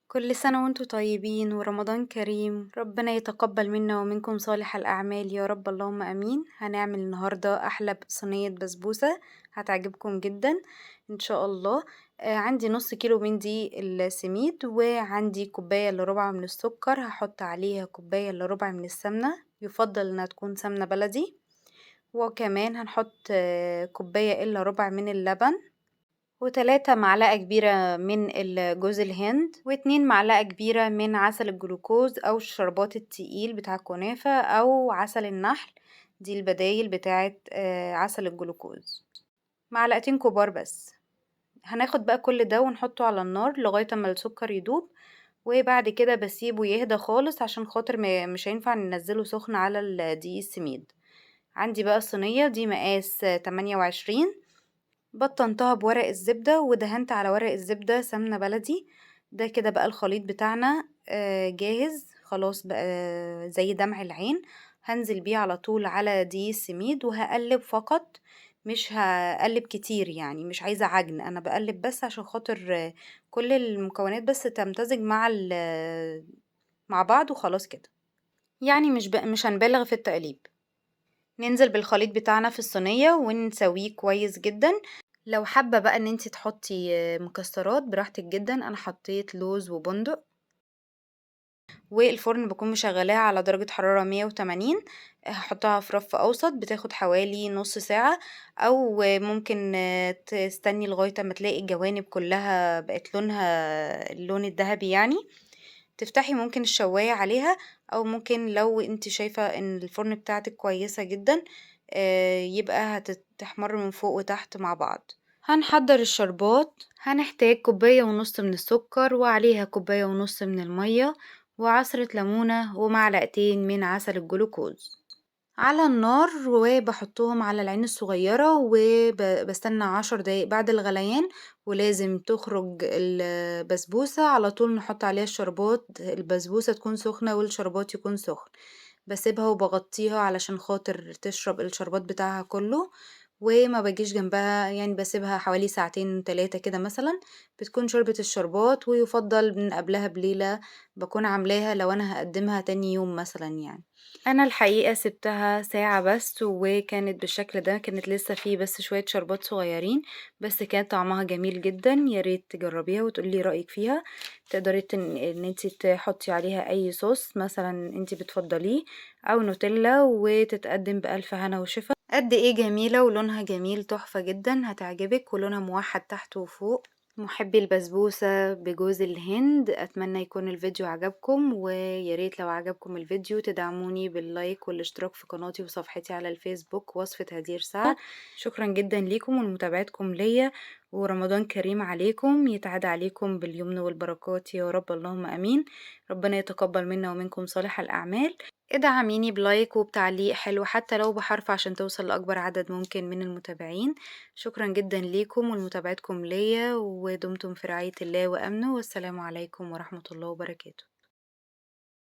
كل سنة وانتم طيبين ورمضان كريم، ربنا يتقبل منا ومنكم صالح الأعمال يا رب، اللهم أمين. هنعمل النهاردة أحلى صينية بسبوسة هتعجبكم جدا إن شاء الله. عندي نص كيلو من دي السميد، وعندي كوباية إلا ربع من السكر، هحط عليها كوباية إلا ربع من السمنة، يفضل انها تكون سمنة بلدي. وكمان هنحط كوباية إلا ربع من اللبن، و3 معلقة كبيرة من جوز الهند، و2 معلقة كبيرة من عسل الجلوكوز أو الشربات التقيل بتاع الكنافة أو عسل النحل. دي البدايل بتاعة عسل الجلوكوز، معلقتين كبار بس. هناخد بقى كل ده ونحطه على النار لغاية ما السكر يدوب، وبعد كده بسيبه يهدى خالص عشان خاطر مش هينفع ننزله سخن على دقيق السميد. عندي بقى الصينية دي مقاس 28، بطنتها بورق الزبدة ودهنت على ورق الزبدة سمنة بلدي. ده كده بقى الخليط بتاعنا جاهز خلاص بقى، زي دمع العين. هنزل بيه على طول على دي السميد وهقلب فقط، مش هقلب كتير، يعني مش عايزة عجن، انا بقلب بس عشان خاطر كل المكونات بس تمتزج مع مع بعض وخلاص كده. يعني مش هنبالغ في التقليب. ننزل بالخليط بتاعنا في الصينية ونسويه كويس جدا. لو حابة بقى ان انتي تحطي مكسرات براحتك جدا، انا حطيت لوز وبندق. والفرن بكون مشغلاه على درجة حرارة 180، هحطها في رف اوسط بتاخد حوالي نص ساعة، او ممكن تستني لغاية ما تلاقي الجوانب كلها بقت لونها اللون الذهبي يعني، تفتحي ممكن الشواية عليها، او ممكن لو انت شايفة ان الفرن بتاعتك كويسة جدا يبقى هتتحمر من فوق وتحت مع بعض. هنحضر الشربات، هنحتاج كوباية ونص من السكر وعليها كوباية ونص من المية وعصرة ليمونة ومعلقتين من عسل الجلوكوز على النار، وبحطهم على العين الصغيرة وبستنى 10 دقايق بعد الغليان. ولازم تخرج البسبوسة على طول نحط عليها الشربات، البسبوسة تكون سخنة والشربات يكون سخن. بسيبها وبغطيها علشان خاطر تشرب الشربات بتاعها كله، وما باجيش جنبها، يعني بسيبها حوالي ساعتين 3 كده مثلا بتكون شربت الشربات. ويفضل من قبلها بليلة بكون عاملاها لو انا هقدمها تاني يوم مثلا يعني. انا الحقيقة سبتها ساعة بس وكانت بالشكل ده، كانت لسه فيه بس شوية شربات صغيرين، بس كان طعمها جميل جدا. يا ريت تجربيها وتقولي رأيك فيها. تقدري ان انتي تحطي عليها اي صوص مثلا انتي بتفضليه او نوتيلا، وتتقدم بألف هنا وشفا. قد ايه جميلة ولونها جميل تحفة جدا، هتعجبك ولونها موحد تحت وفوق. محبي البسبوسة بجوز الهند، أتمنى يكون الفيديو عجبكم، وياريت لو عجبكم الفيديو تدعموني باللايك والاشتراك في قناتي وصفحتي على الفيسبوك وصفة هدير سعد. شكرا جدا ليكم ولمتابعتكم ليا، ورمضان كريم عليكم، يتعاد عليكم باليمن والبركات يا رب، اللهم أمين. ربنا يتقبل منا ومنكم صالح الأعمال. ادعميني بلايك وبتعليق حلو حتى لو بحرف عشان توصل لأكبر عدد ممكن من المتابعين. شكرا جدا ليكم ولمتابعتكم ليا، ودمتم في رعاية الله وأمنه، والسلام عليكم ورحمة الله وبركاته.